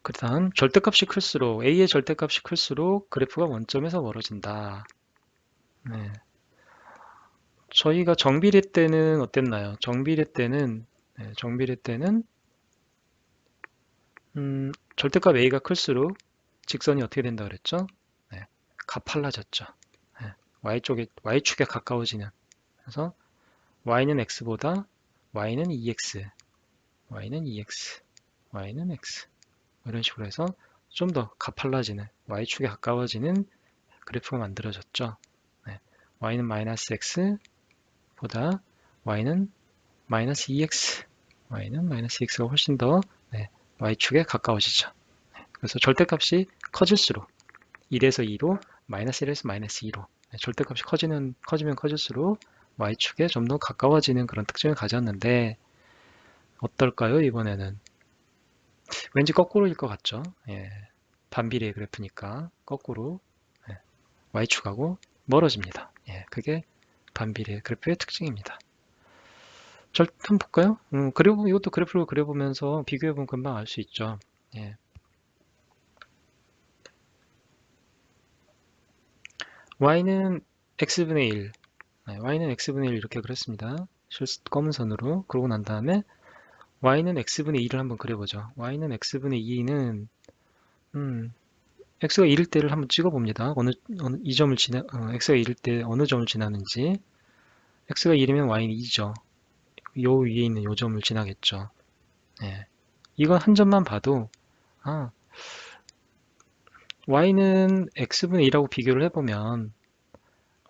그 다음 절대값이 클수록 a의 절대값이 클수록 그래프가 원점에서 멀어진다. 네. 저희가 정비례 때는 어땠나요? 정비례 때는 정비례 때는 절대값 a가 클수록 직선이 어떻게 된다 그랬죠? 네, 가팔라졌죠. 네, y축에 가까워지는. 그래서 y는 x보다 y는 2x, y는 2x, y는 x 이런 식으로 해서 좀 더 가팔라지는 y축에 가까워지는 그래프가 만들어졌죠. 네, y는 마이너스 x보다 y는 마이너스 2x, y는 마이너스 x가 훨씬 더 y축에 가까워지죠. 그래서 절대값이 커질수록 1에서 2로 마이너스 1에서 마이너스 2로 절대값이 커지면 커질수록 y축에 좀 더 가까워지는 그런 특징을 가졌는데 어떨까요? 이번에는 왠지 거꾸로일 것 같죠? 예, 반비례 그래프니까 거꾸로 y축하고 멀어집니다. 예, 그게 반비례 그래프의 특징입니다. 한번 볼까요? 그리고 이것도 그래프로 그려보면서 비교해보면 금방 알 수 있죠. 예. y는 x분의 1, y는 x분의 1 이렇게 그렸습니다. 검은 선으로 그러고 난 다음에 y는 x분의 2를 한번 그려보죠. y는 x분의 2는 x가 1일 때를 한번 찍어봅니다. 이 점을 x가 1일 때 어느 점을 지나는지. x가 1이면 y는 2죠. 요 위에 있는 요 점을 지나겠죠. 예. 이건 한 점만 봐도 아, y는 x분의 2라고 비교를 해보면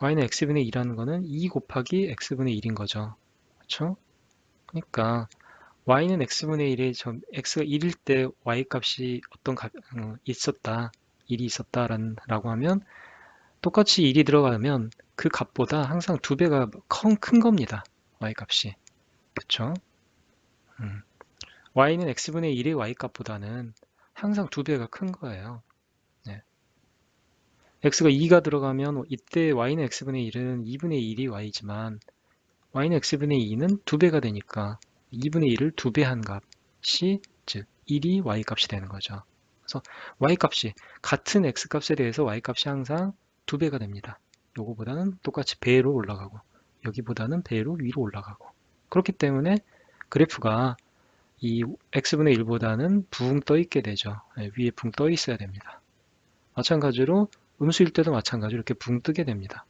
y는 x분의 2라는 거는 2 곱하기 x분의 1인 거죠. 그렇죠? 그러니까 y는 x분의 1에 x가 1일 때 y 값이 어떤 있었다. 1이 있었다라고 하면 똑같이 1이 들어가면 그 값보다 항상 2배가 큰 겁니다. y 값이. 그쵸? y는 x분의 1의 y 값보다는 항상 2배가 큰 거예요. 네. x가 2가 들어가면 이때 y는 x분의 1은 2분의 1이 y지만 y는 x분의 2는 2배가 되니까 2분의 1을 2배 한 값이 즉 1이 y값이 되는 거죠. 그래서 y값이 같은 x값에 대해서 y값이 항상 2배가 됩니다. 요거보다는 똑같이 배로 올라가고 여기보다는 배로 위로 올라가고 그렇기 때문에 그래프가 이 x분의 1보다는 붕 떠 있게 되죠. 위에 붕 떠 있어야 됩니다. 마찬가지로 음수일 때도 마찬가지로 이렇게 붕 뜨게 됩니다.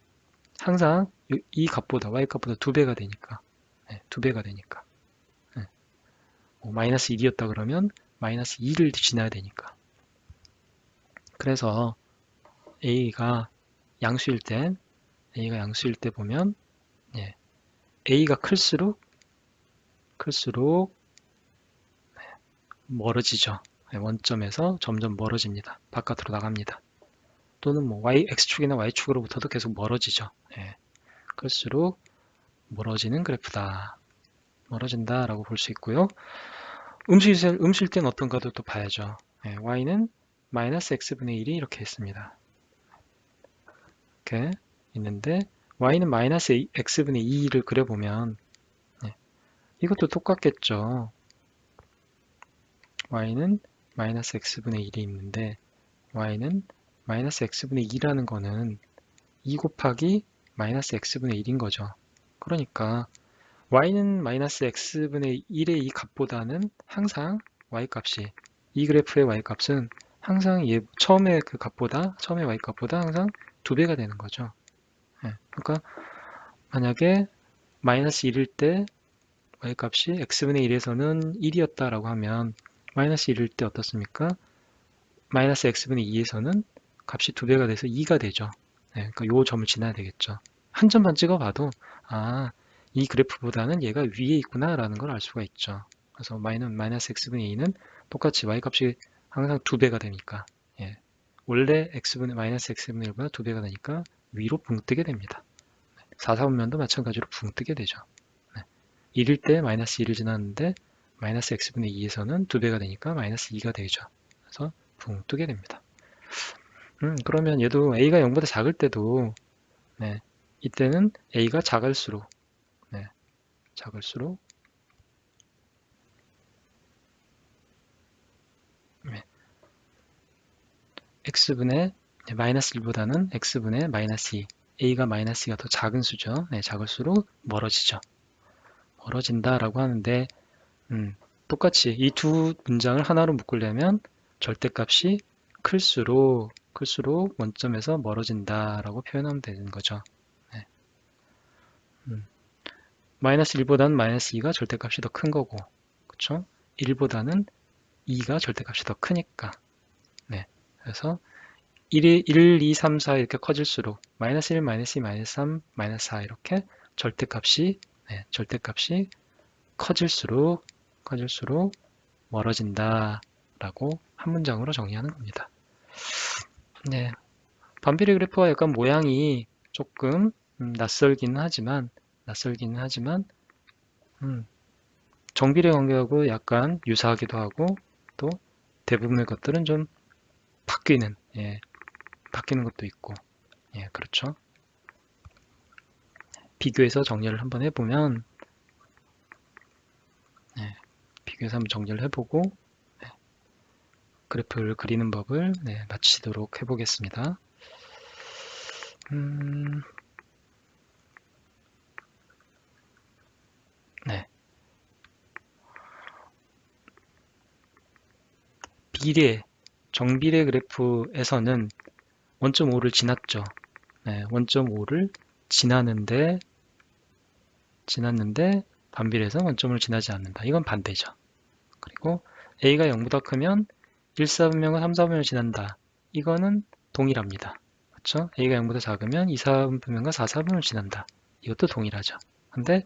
항상 이 값보다 y값보다 2배가 되니까 2배가 되니까 마이너스 1이었다 그러면 마이너스 2를 지나야 되니까 그래서 a가 양수일 때 보면 a가 클수록 멀어지죠. 원점에서 점점 멀어집니다. 바깥으로 나갑니다. 또는 뭐 x축이나 y축으로부터도 계속 멀어지죠. 클수록 멀어지는 그래프다. 멀어진다라고 볼 수 있고요. 음수일 때는 어떤가도 또 봐야죠. y는 마이너스 x분의 1이 이렇게 있습니다. 이렇게 있는데 y는 마이너스 x분의 2를 그려보면 이것도 똑같겠죠. y는 마이너스 x분의 1이 있는데 y는 마이너스 x분의 2라는 거는 2 곱하기 마이너스 x분의 1인 거죠. 그러니까 y는 마이너스 x분의 1의 이 값보다는 항상 y값이 이 그래프의 y값은 항상 처음의 y값보다 항상 2배가 되는 거죠. 그러니까 만약에 마이너스 1일 때 y값이 x분의 1에서는 1이었다라고 하면 마이너스 1일 때 어떻습니까? 마이너스 x분의 2에서는 값이 2배가 돼서 2가 되죠. 그러니까 요 점을 지나야 되겠죠. 한 점만 찍어봐도 이 그래프보다는 얘가 위에 있구나 라는 걸 알 수가 있죠. 그래서 마이너스 x분의 2는 똑같이 y값이 항상 2배가 되니까 원래 마이너스 x분의 1보다 2배가 되니까 위로 붕 뜨게 됩니다. 4, 4분면도 마찬가지로 붕 뜨게 되죠. 1일 때 마이너스 1을 지났는데 마이너스 x분의 2에서는 2배가 되니까 마이너스 2가 되죠. 그래서 붕 뜨게 됩니다. 그러면 얘도 a가 0보다 작을 때도 이때는 a가 작을수록 x분의 마이너스 1보다는 x분의 마이너스 2, a가 마이너스 2가 더 작은 수죠. 네, 작을수록 멀어지죠. 멀어진다라고 하는데 똑같이 이 두 문장을 하나로 묶으려면 절대값이 클수록 원점에서 멀어진다라고 표현하면 되는 거죠. 네. 마이너스 1보다는 마이너스 2가 절대값이 더 큰 거고, 그쵸? 1보다는 2가 절대값이 더 크니까. 네. 그래서 1, 2, 3, 4 이렇게 커질수록 마이너스 1, 마이너스 2, 마이너스 3, 마이너스 4 이렇게 절대값이 커질수록 멀어진다 라고 한 문장으로 정의하는 겁니다. 네. 반비례 그래프와 약간 모양이 조금 낯설기는 하지만 정비례 관계하고 약간 유사하기도 하고 또 대부분의 것들은 좀 바뀌는 것도 있고 그렇죠. 비교해서 정리를 한번 해보면 비교해서 한번 정리를 해보고 그래프를 그리는 법을 마치도록 해보겠습니다. 네. 정비례 그래프에서는 원점 5를 지났죠. 원점 5를 지났는데 반비례에서 원점을 지나지 않는다. 이건 반대죠. 그리고 a가 0보다 크면 1, 4분면과 3, 4분면을 지난다. 이거는 동일합니다. 그렇죠? a가 0보다 작으면 2, 4분면과 4, 4분면을 지난다. 이것도 동일하죠. 근데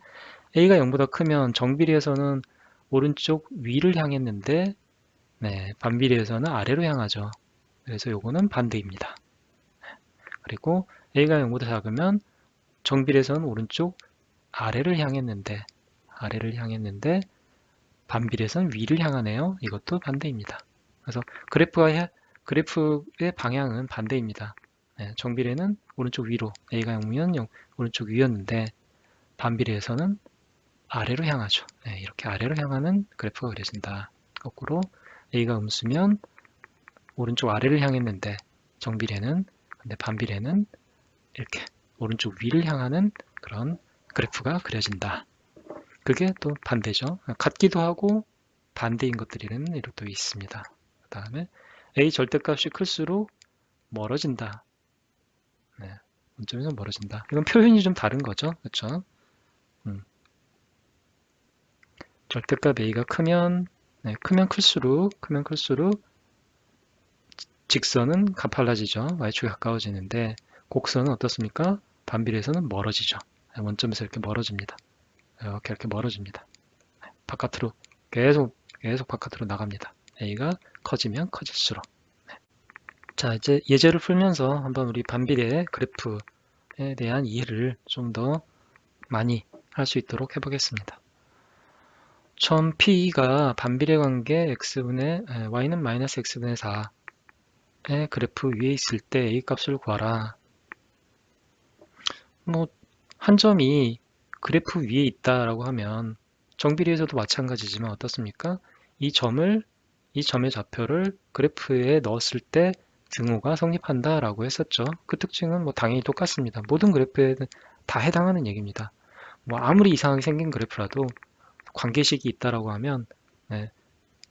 a가 0보다 크면 정비례에서는 오른쪽 위를 향했는데 반비례에서는 아래로 향하죠. 그래서 요거는 반대입니다. 그리고 a가 0보다 작으면 정비례에서는 오른쪽 아래를 향했는데 반비례에서는 위를 향하네요. 이것도 반대입니다. 그래서 그래프의 방향은 반대입니다. 정비례는 오른쪽 위로, a가 0이면 오른쪽 위였는데 반비례에서는 아래로 향하죠. 이렇게 아래로 향하는 그래프가 그려진다. 거꾸로 a가 음수면 오른쪽 아래를 향했는데 근데 반비례는 이렇게 오른쪽 위를 향하는 그런 그래프가 그려진다. 그게 또 반대죠. 같기도 하고 반대인 것들이는 이렇게 있습니다. 그 다음에 a 절대값이 클수록 멀어진다. 원점에서 멀어진다. 이건 표현이 좀 다른 거죠. 그렇죠? 절대값 a가 크면 클수록 직선은 가팔라지죠. y축에 가까워지는데 곡선은 어떻습니까? 반비례에서는 멀어지죠. 원점에서 이렇게 멀어집니다. 이렇게 멀어집니다. 바깥으로 계속 바깥으로 나갑니다. a가 커지면 커질수록. 자, 이제 예제를 풀면서 한번 우리 반비례 그래프에 대한 이해를 좀 더 많이 할 수 있도록 해보겠습니다. 처음 P가 반비례 관계 y는 마이너스 x분의 4의 그래프 위에 있을 때 a 값을 구하라. 한 점이 그래프 위에 있다라고 하면 정비례에서도 마찬가지지만 어떻습니까? 이 점의 좌표를 그래프에 넣었을 때 등호가 성립한다라고 했었죠. 그 특징은 당연히 똑같습니다. 모든 그래프에 다 해당하는 얘기입니다. 아무리 이상하게 생긴 그래프라도 관계식이 있다라고 하면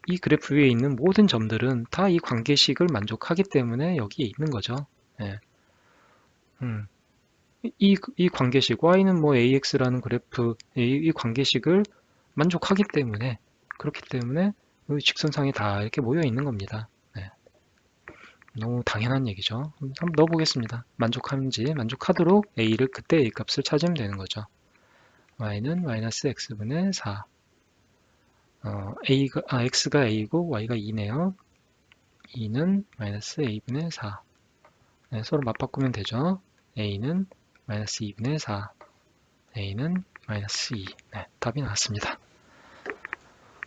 이 그래프 위에 있는 모든 점들은 다 이 관계식을 만족하기 때문에 여기에 있는 거죠. 이 관계식 y는 ax라는 그래프 이 관계식을 만족하기 때문에 그렇기 때문에 직선상에 다 이렇게 모여 있는 겁니다. 너무 당연한 얘기죠. 한번 넣어보겠습니다. 만족하는지 만족하도록 a를 그때 a 값을 찾으면 되는 거죠. y는 마이너스 x분의 4 x가 a이고 y가 2네요. 2는 마이너스 a분의 4 서로 맞바꾸면 되죠. a는 마이너스 2분의 4 a는 마이너스 2 답이 나왔습니다.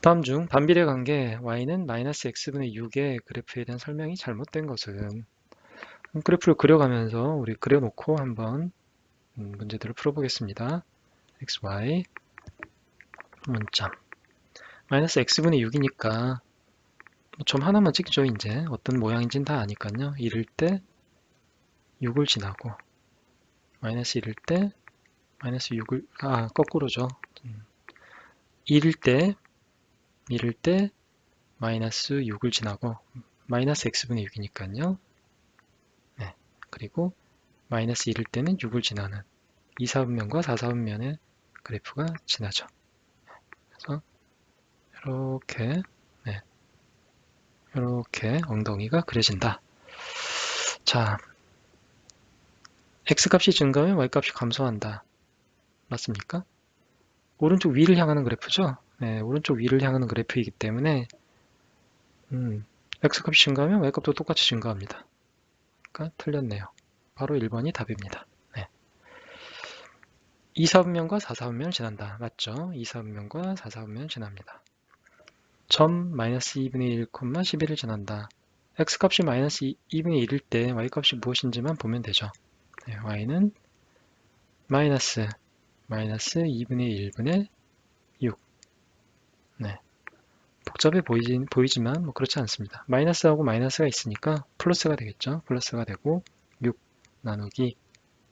다음 중 반비례 관계 y는 마이너스 x분의 6의 그래프에 대한 설명이 잘못된 것은 그래프를 그려가면서 우리 그려놓고 한번 문제들을 풀어보겠습니다. xy 문점 마이너스 x분의 6이니까 점 하나만 찍죠. 이제 어떤 모양인지는 다 아니까요. 1일 때 6을 지나고 마이너스 1일 때 마이너스 6을 거꾸로죠. 1일 때 마이너스 6을 지나고 마이너스 x분의 6이니까요. 네. 그리고 마이너스 1일 때는 6을 지나는 2사분면과 4사분면의 그래프가 지나죠. 그래서 이렇게 네. 이렇게 엉덩이가 그려진다. 자, x값이 증가하면 y값이 감소한다. 맞습니까? 오른쪽 위를 향하는 그래프죠? 네, 오른쪽 위를 향하는 그래프이기 때문에 x값이 증가하면 y값도 똑같이 증가합니다. 그러니까 틀렸네요. 바로 1번이 답입니다. 네. 2사분면과 4사분면을 지난다. 맞죠? 2사분면과 4사분면을 지납니다. 점 마이너스 2분의 1, 11을 지난다. x값이 마이너스 2분의 1일 때 y값이 무엇인지만 보면 되죠. 네, y는 마이너스 2분의 1분의 6. 네. 복잡해 보이지만 뭐 그렇지 않습니다. 마이너스하고 마이너스가 있으니까 플러스가 되겠죠. 플러스가 되고 6 나누기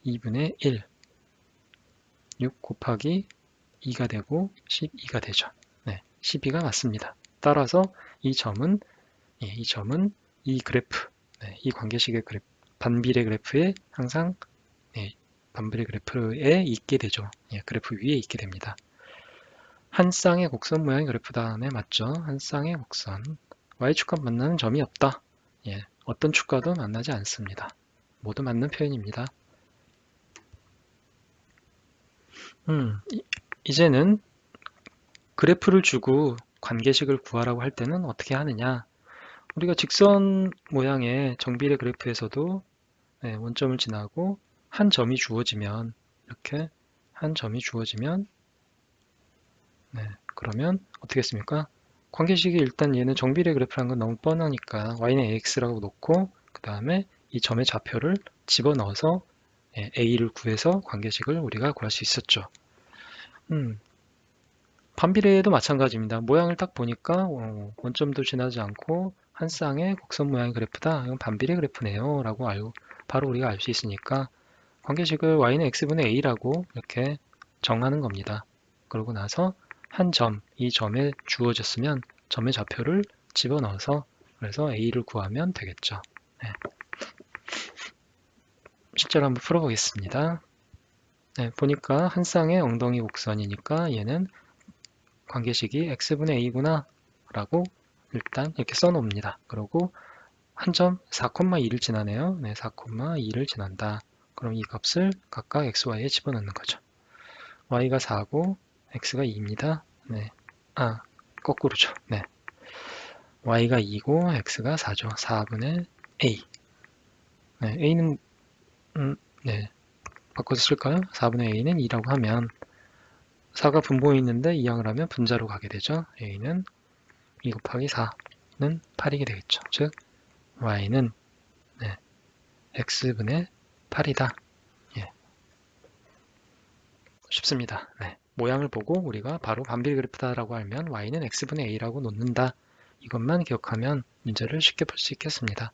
2분의 1. 6 곱하기 2가 되고 12가 되죠. 네, 12가 맞습니다. 따라서 이 점은 이 그래프, 네, 이 관계식의 그래프, 반비례 그래프에 항상 반비례 그래프에 있게 되죠. 그래프 위에 있게 됩니다. 한 쌍의 곡선 모양의 그래프다. 네, 맞죠. 한 쌍의 곡선. y축과 만나는 점이 없다. 어떤 축과도 만나지 않습니다. 모두 맞는 표현입니다. 이제는 그래프를 주고 관계식을 구하라고 할 때는 어떻게 하느냐. 우리가 직선 모양의 정비례 그래프에서도 원점을 지나고 한 점이 주어지면 이렇게 한 점이 주어지면 그러면 어떻게 했습니까? 관계식이 일단 얘는 정비례 그래프라는 건 너무 뻔하니까 y는 ax라고 놓고 그 다음에 이 점의 좌표를 집어넣어서 a를 구해서 관계식을 우리가 구할 수 있었죠. 반비례에도 마찬가지입니다. 모양을 딱 보니까 원점도 지나지 않고 한 쌍의 곡선 모양의 그래프다. 이건 반비례 그래프네요. 라고 바로 우리가 알 수 있으니까 관계식을 y는 x분의 a라고 이렇게 정하는 겁니다. 그러고 나서 한 점, 이 점에 주어졌으면 점의 좌표를 집어넣어서 그래서 a를 구하면 되겠죠. 네. 실제로 한번 풀어보겠습니다. 네, 보니까 한 쌍의 엉덩이 곡선이니까 얘는 관계식이 x분의 a구나 라고 일단 이렇게 써놓습니다. 그리고 한 점 4,2를 지나네요. 네, 4,2를 지난다. 그럼 이 값을 각각 xy에 집어넣는 거죠. y가 4고 x가 2입니다. 네. 거꾸로죠. 네. y가 2고 x가 4죠. 4분의 a. 네, a는 바꿔서 쓸까요? 4분의 a는 2라고 하면 4가 분모에 있는데 2항을 하면 분자로 가게 되죠. a는 2 곱하기 4는 8이게 되겠죠. 즉 y는 x분의 8이다. 쉽습니다. 모양을 보고 우리가 바로 반비례 그래프다라고 알면 y는 x분의 a라고 놓는다. 이것만 기억하면 문제를 쉽게 풀 수 있겠습니다.